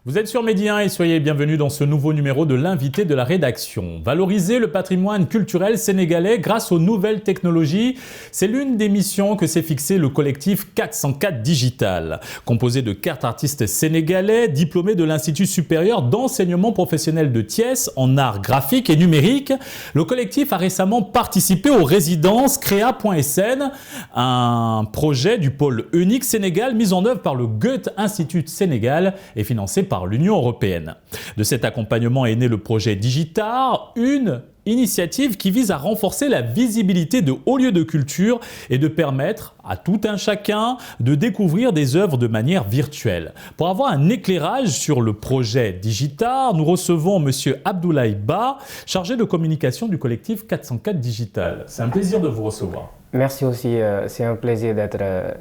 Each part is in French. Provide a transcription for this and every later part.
Vous êtes sur Medi 1 et soyez bienvenus dans ce nouveau numéro de l'invité de la rédaction. Valoriser le patrimoine culturel sénégalais grâce aux nouvelles technologies, c'est l'une des missions que s'est fixé le collectif 404 Digital. Composé de 4 artistes sénégalais diplômés de l'Institut supérieur d'enseignement professionnel de Thiès en art graphique et numérique, le collectif a récemment participé aux résidences Créa.sn, un projet du pôle unique Sénégal mis en œuvre par le Goethe Institut Sénégal et financé par l'Union européenne. De cet accompagnement est né le projet Digitar, une initiative qui vise à renforcer la visibilité de hauts lieux de culture et de permettre à tout un chacun de découvrir des œuvres de manière virtuelle. Pour avoir un éclairage sur le projet Digitar, nous recevons M. Abdoulaye Ba, chargé de communication du collectif 404 Digital. C'est un plaisir de vous recevoir. Merci aussi, c'est un plaisir d'être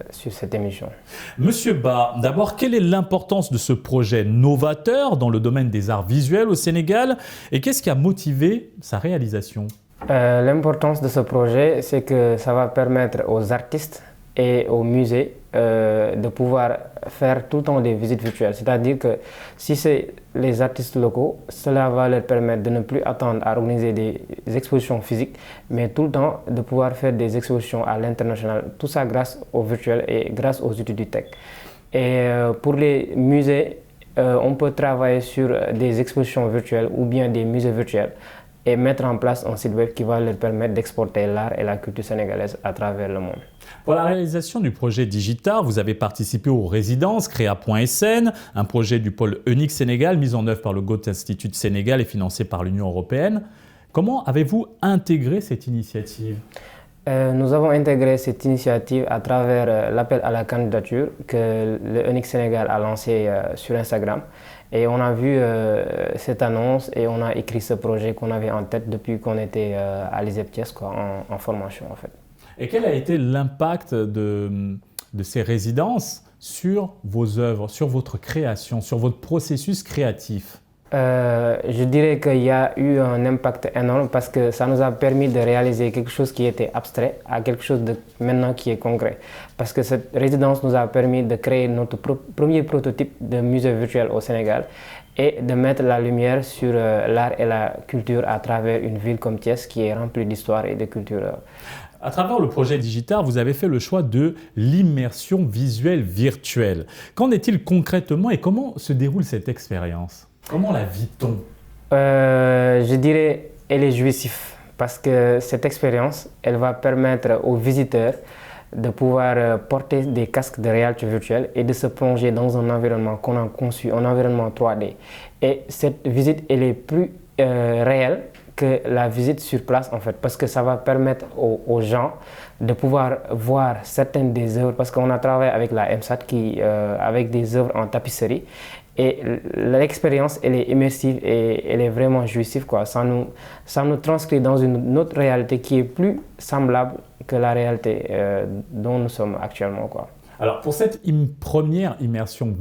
sur cette émission. Monsieur Ba, d'abord, quelle est l'importance de ce projet novateur dans le domaine des arts visuels au Sénégal et qu'est-ce qui a motivé sa réalisation? L'importance de ce projet, c'est que ça va permettre aux artistes et aux musées de pouvoir faire tout le temps des visites virtuelles. C'est-à-dire que si c'est les artistes locaux, cela va leur permettre de ne plus attendre à organiser des expositions physiques, mais tout le temps de pouvoir faire des expositions à l'international. Tout ça grâce au virtuel et grâce aux outils du tech. Et pour les musées, on peut travailler sur des expositions virtuelles ou bien des musées virtuels et mettre en place un site web qui va leur permettre d'exporter l'art et la culture sénégalaise à travers le monde. Pour la réalisation du projet Digitar, vous avez participé aux résidences Créa.sn, un projet du pôle unique Sénégal mis en œuvre par le Goethe Institut Sénégal et financé par l'Union européenne. Comment avez-vous intégré cette initiative ? Nous avons intégré cette initiative à travers l'appel à la candidature que le unique Sénégal a lancé sur Instagram. Et on a vu cette annonce et on a écrit ce projet qu'on avait en tête depuis qu'on était à l'ISEP Thiès en formation en fait. Et quel a été l'impact de ces résidences sur vos œuvres, sur votre création, sur votre processus créatif ? Je dirais qu'il y a eu un impact énorme parce que ça nous a permis de réaliser quelque chose qui était abstrait à quelque chose de maintenant qui est concret. Parce que cette résidence nous a permis de créer notre premier prototype de musée virtuel au Sénégal et de mettre la lumière sur l'art et la culture à travers une ville comme Thiès qui est remplie d'histoire et de culture. À travers le projet Digitar, vous avez fait le choix de l'immersion visuelle virtuelle. Qu'en est-il concrètement et comment se déroule cette expérience ? Comment la vit-on ? Je dirais elle est jouissive parce que cette expérience, elle va permettre aux visiteurs de pouvoir porter des casques de réalité virtuelle et de se plonger dans un environnement qu'on a conçu, un environnement 3D. Et cette visite, elle est plus réelle que la visite sur place en fait, parce que ça va permettre aux gens de pouvoir voir certaines des œuvres, parce qu'on a travaillé avec la MSAT avec des œuvres en tapisserie. Et l'expérience, elle est immersive et elle est vraiment jouissive, quoi. Ça nous transcrit dans une autre réalité qui est plus semblable que la réalité dont nous sommes actuellement, quoi. Alors, pour cette première immersion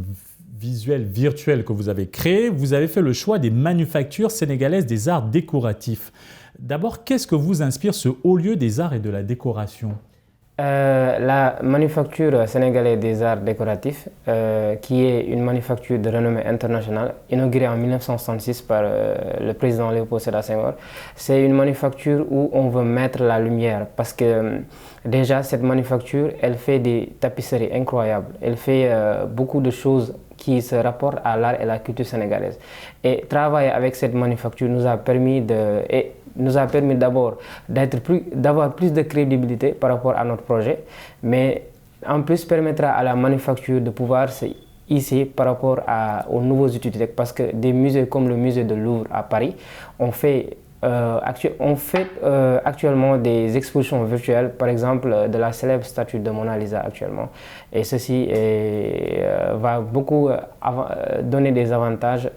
visuelle virtuelle que vous avez créée, vous avez fait le choix des manufactures sénégalaises des arts décoratifs. D'abord, qu'est-ce que vous inspire ce haut lieu des arts et de la décoration ? La manufacture sénégalaise des arts décoratifs, qui est une manufacture de renommée internationale, inaugurée en 1966 par le président Léopold Sédar Senghor, c'est une manufacture où on veut mettre la lumière parce que déjà cette manufacture, elle fait des tapisseries incroyables, elle fait beaucoup de choses qui se rapportent à l'art et la culture sénégalaise. Et travailler avec cette manufacture nous a permis d'abord d'avoir plus de crédibilité par rapport à notre projet, mais en plus permettra à la manufacture de pouvoir se hisser par rapport aux nouveaux outils tech, parce que des musées comme le musée de Louvre à Paris ont fait actuellement des expositions virtuelles, par exemple de la célèbre statue de Mona Lisa actuellement. Et ceci va beaucoup donner des avantages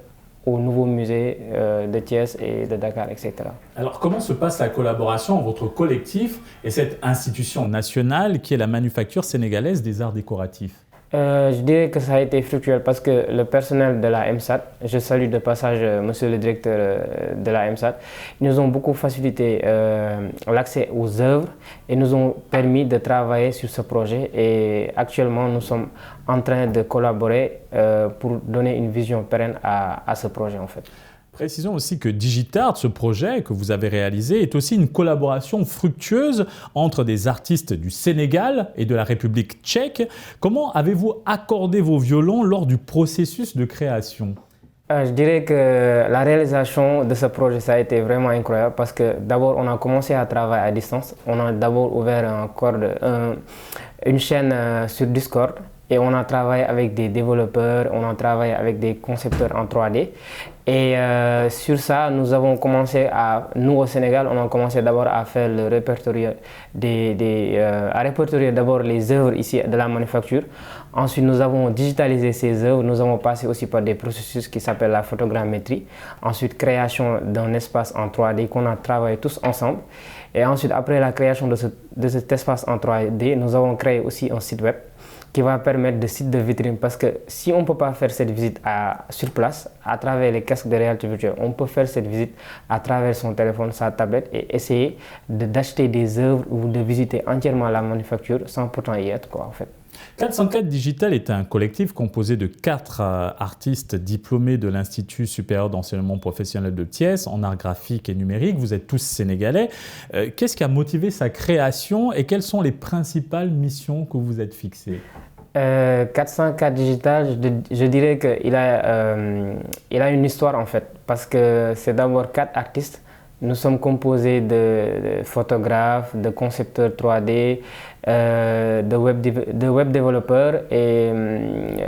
aux nouveaux musées de Thiès et de Dakar, etc. Alors, comment se passe la collaboration entre votre collectif et cette institution nationale qui est la Manufacture sénégalaise des arts décoratifs ? Je dirais que ça a été fructueux parce que le personnel de la MSAT, je salue de passage monsieur le directeur de la MSAT, ils nous ont beaucoup facilité l'accès aux œuvres et nous ont permis de travailler sur ce projet. Et actuellement, nous sommes en train de collaborer pour donner une vision pérenne à ce projet en fait. Précisons aussi que Digitart, ce projet que vous avez réalisé, est aussi une collaboration fructueuse entre des artistes du Sénégal et de la République tchèque. Comment avez-vous accordé vos violons lors du processus de création ? Je dirais que la réalisation de ce projet, ça a été vraiment incroyable parce que d'abord, on a commencé à travailler à distance. On a d'abord ouvert une chaîne sur Discord. Et on a travaillé avec des développeurs, on a travaillé avec des concepteurs en 3D. Et sur ça, nous au Sénégal, on a commencé d'abord à faire le répertorier, à répertorier d'abord les œuvres ici de la manufacture. Ensuite, nous avons digitalisé ces œuvres. Nous avons passé aussi par des processus qui s'appellent la photogrammétrie. Ensuite, création d'un espace en 3D qu'on a travaillé tous ensemble. Et ensuite, après la création de cet espace en 3D, nous avons créé aussi un site web qui va permettre de site de vitrine parce que si on ne peut pas faire cette visite sur place à travers les casques de réalité virtuelle, on peut faire cette visite à travers son téléphone, sa tablette et essayer d'acheter des œuvres ou de visiter entièrement la manufacture sans pourtant y être en fait. 404 Digital est un collectif composé de 4 artistes diplômés de l'Institut supérieur d'enseignement professionnel de Thiès en art graphique et numérique. Vous êtes tous sénégalais. Qu'est-ce qui a motivé sa création et quelles sont les principales missions que vous êtes fixées ? 404 Digital, je dirais qu'il a une histoire en fait parce que c'est d'abord 4 artistes. Nous sommes composés de photographes, de concepteurs 3D, de web développeurs et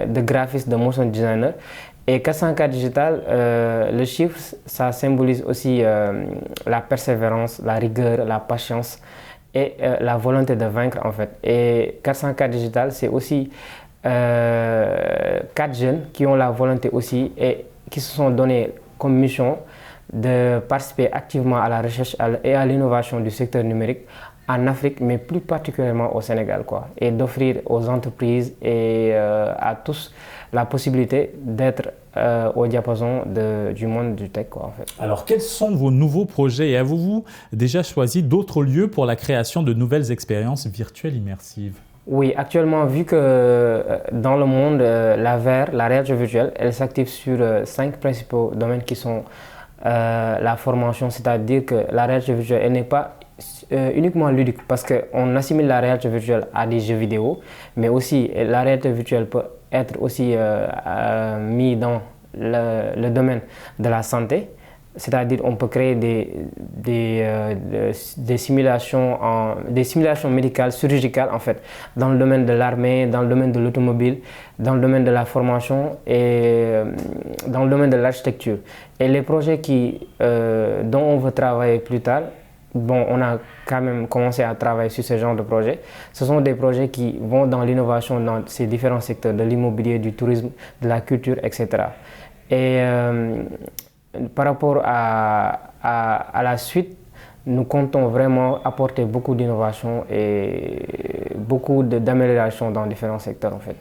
de graphistes, de motion designers. Et 404 Digital, le chiffre, ça symbolise aussi la persévérance, la rigueur, la patience et la volonté de vaincre en fait. Et 404 Digital, c'est aussi 4 jeunes qui ont la volonté aussi et qui se sont donnés comme mission de participer activement à la recherche et à l'innovation du secteur numérique en Afrique, mais plus particulièrement au Sénégal, et d'offrir aux entreprises et à tous la possibilité d'être au diapason du monde du tech, en fait. Alors, quels sont vos nouveaux projets et avez-vous déjà choisi d'autres lieux pour la création de nouvelles expériences virtuelles immersives ? Oui, actuellement, vu que dans le monde, la VR, la réalité virtuelle, elle s'active sur 5 principaux domaines qui sont la formation, c'est-à-dire que la réalité virtuelle elle n'est pas uniquement ludique parce qu'on assimile la réalité virtuelle à des jeux vidéo, mais aussi la réalité virtuelle peut être aussi mise dans le domaine de la santé. C'est-à-dire on peut créer des simulations médicales, chirurgicales en fait, dans le domaine de l'armée, dans le domaine de l'automobile, dans le domaine de la formation et dans le domaine de l'architecture. Et les projets dont on veut travailler plus tard, on a quand même commencé à travailler sur ce genre de projets. Ce sont des projets qui vont dans l'innovation dans ces différents secteurs, de l'immobilier, du tourisme, de la culture, etc. Et par rapport à la suite, nous comptons vraiment apporter beaucoup d'innovation et beaucoup d'amélioration dans différents secteurs en fait.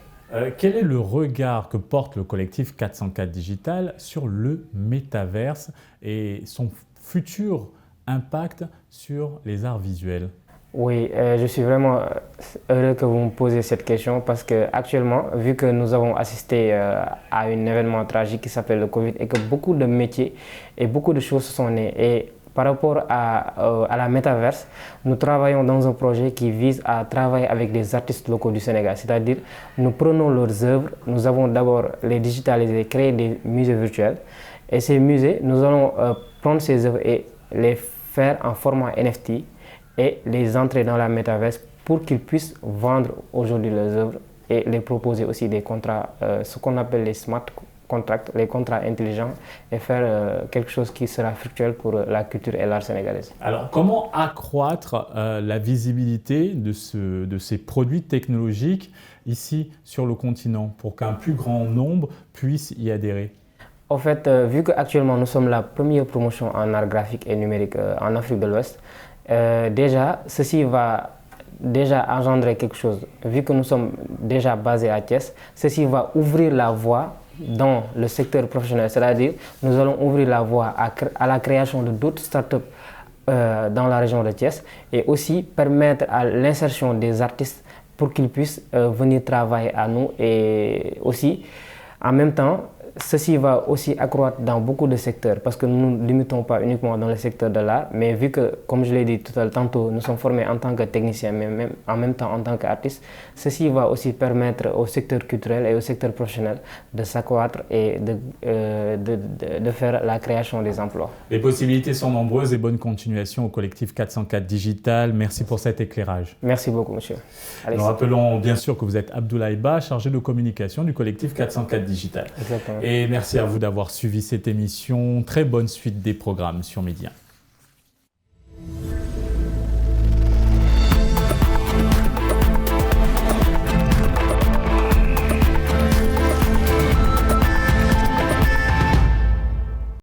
Quel est le regard que porte le collectif 404 Digital sur le métaverse et son futur impact sur les arts visuels ? Oui, je suis vraiment heureux que vous me posiez cette question parce qu'actuellement, vu que nous avons assisté à un événement tragique qui s'appelle le Covid et que beaucoup de métiers et beaucoup de choses sont nées. Et par rapport à la métaverse, nous travaillons dans un projet qui vise à travailler avec des artistes locaux du Sénégal. C'est-à-dire, nous prenons leurs œuvres, nous avons d'abord les digitaliser, créer des musées virtuels. Et ces musées, nous allons prendre ces œuvres et les faire en format NFT et les entrer dans la métaverse pour qu'ils puissent vendre aujourd'hui leurs œuvres et les proposer aussi des contrats, ce qu'on appelle les smart contracts, les contrats intelligents et faire quelque chose qui sera fructuel pour la culture et l'art sénégalaise. Alors, comment accroître la visibilité de ces produits technologiques ici sur le continent pour qu'un plus grand nombre puisse y adhérer ? En fait, vu qu'actuellement nous sommes la première promotion en art graphique et numérique en Afrique de l'Ouest, déjà, ceci va déjà engendrer quelque chose. Vu que nous sommes déjà basés à Thiès, ceci va ouvrir la voie dans le secteur professionnel, c'est-à-dire nous allons ouvrir la voie à la création de d'autres startups dans la région de Thiès et aussi permettre à l'insertion des artistes pour qu'ils puissent venir travailler à nous et aussi en même temps ceci va aussi accroître dans beaucoup de secteurs parce que nous ne limitons pas uniquement dans le secteur de l'art, mais vu que, comme je l'ai dit tout à l'heure, tantôt, nous sommes formés en tant que techniciens, mais même, en même temps en tant qu'artistes, ceci va aussi permettre au secteur culturel et au secteur professionnel de s'accroître et de faire la création des emplois. Les possibilités sont nombreuses et bonne continuation au collectif 404 Digital. Merci pour cet éclairage. Merci beaucoup, monsieur. Nous rappelons bien sûr que vous êtes Abdoulaye Ba, chargé de communication du collectif 404 Digital. Exactement. Et merci à vous d'avoir suivi cette émission. Très bonne suite des programmes sur Média.